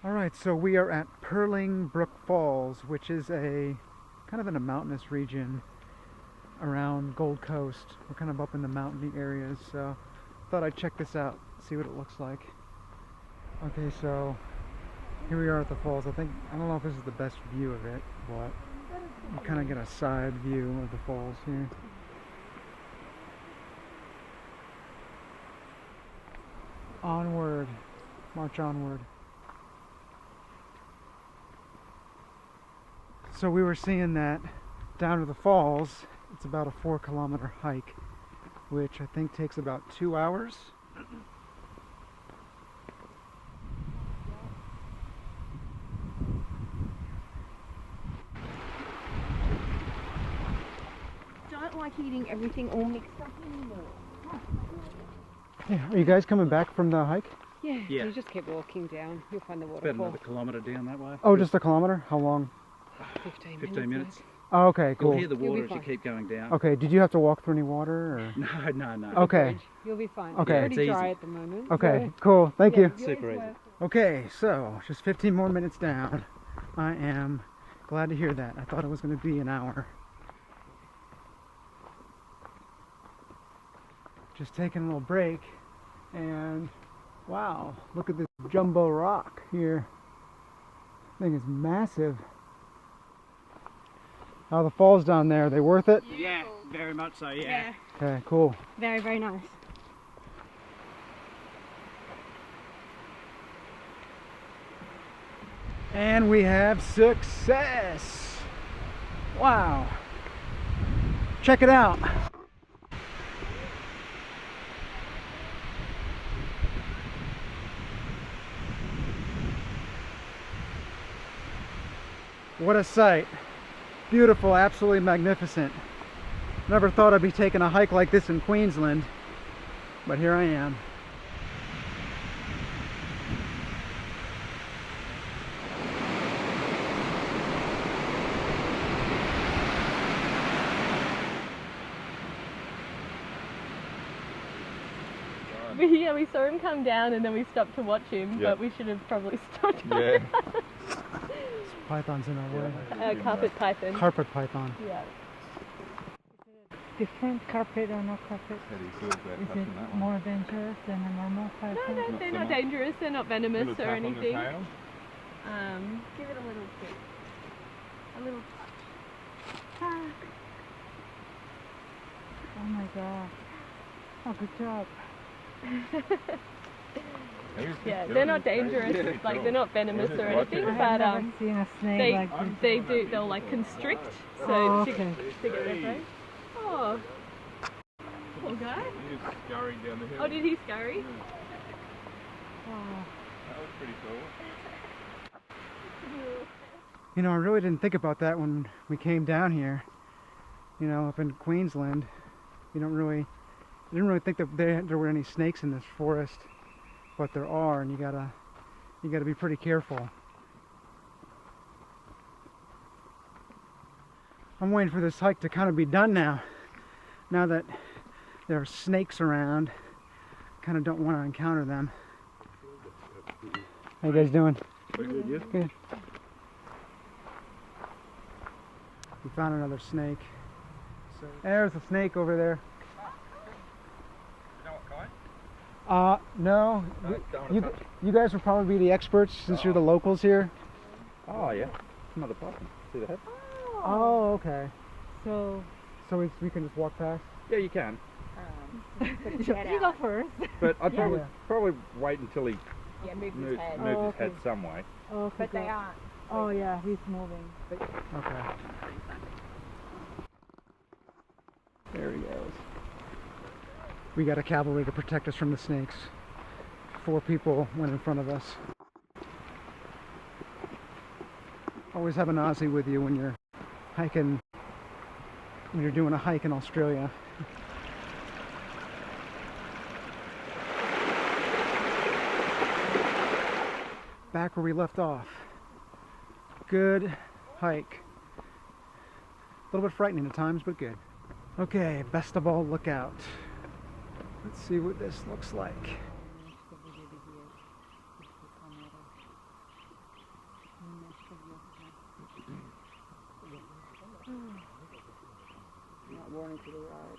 Alright, so we are at Purling Brook Falls, which is a kind of in a mountainous region around Gold Coast. We're kind of up in the mountainy areas, so thought I'd check this out, see what it looks like. Okay, so here we are at the falls. I don't know if this is the best view of it, but you kind of get a side view of the falls here. Onward, march onward. So we were seeing that down to the falls, it's about a 4-kilometer hike, which I think takes about 2 hours. Don't like eating everything all mixed up anymore. Yeah, are you guys coming back from the hike? Yeah, you just keep walking down. You'll find the waterfall. About another kilometre down that way. Oh, just a kilometer? How long? 15 minutes. Oh, okay, cool. You'll hear the water as you keep going down. Okay, did you have to walk through any water? Or? No. Okay. You'll be fine. Okay. It's pretty dry at the moment. Okay, so cool. Thank you. Super easy. Okay, so just 15 more minutes down. I am glad to hear that. I thought it was going to be an hour. Just taking a little break, and wow, look at this jumbo rock here. This thing is massive. How are the falls down there? Are they worth it? Yeah, very much so, yeah. Okay, cool. Very, very nice. And we have success! Wow! Check it out! What a sight! Beautiful, absolutely magnificent. Never thought I'd be taking a hike like this in Queensland, but here I am. Yeah, we saw him come down and then we stopped to watch him, but we should have probably stopped. Yeah. Pythons in our way. Carpet python. Carpet python. Yeah. Different carpet or no carpet? How do you feel about Is touching it that one? more dangerous than a normal python? No, they're not dangerous. They're not venomous or anything. Give it a little kick. A little touch. Oh my god. Oh, good job. Yeah, they're not dangerous. Like they're not venomous or anything, I've but never seen a snake like this. they'll like constrict, so Oh, to okay. get their prey. Oh, poor guy. He was scurrying down the hill. Oh, did he scurry? Oh. That was pretty cool. You know, I really didn't think about that when we came down here. You know, up in Queensland, I didn't really think that there were any snakes in this forest, but there are, and you gotta be pretty careful. I'm waiting for this hike to kind of be done now. Now that there are snakes around, kind of don't want to encounter them. How you guys doing? Pretty good, yeah? Good. We found another snake. There's a snake over there. You know what kind? No. You guys would probably be the experts since you're the locals here. Oh, yeah. Another python. See the head? Oh, okay. So, We can just walk past? Yeah, you can. you go first. But I'd Yeah. probably wait until he Move moves his head. his head some way. Oh, But they aren't. Oh yeah, he's moving. Okay. There he goes. We got a cavalry to protect us from the snakes. 4 people went in front of us. Always have an Aussie with you when you're hiking, when you're doing a hike in Australia. Back where we left off. Good hike. A little bit frightening at times, but good. Okay, best of all, look out. Let's see what this looks like. born into the yard.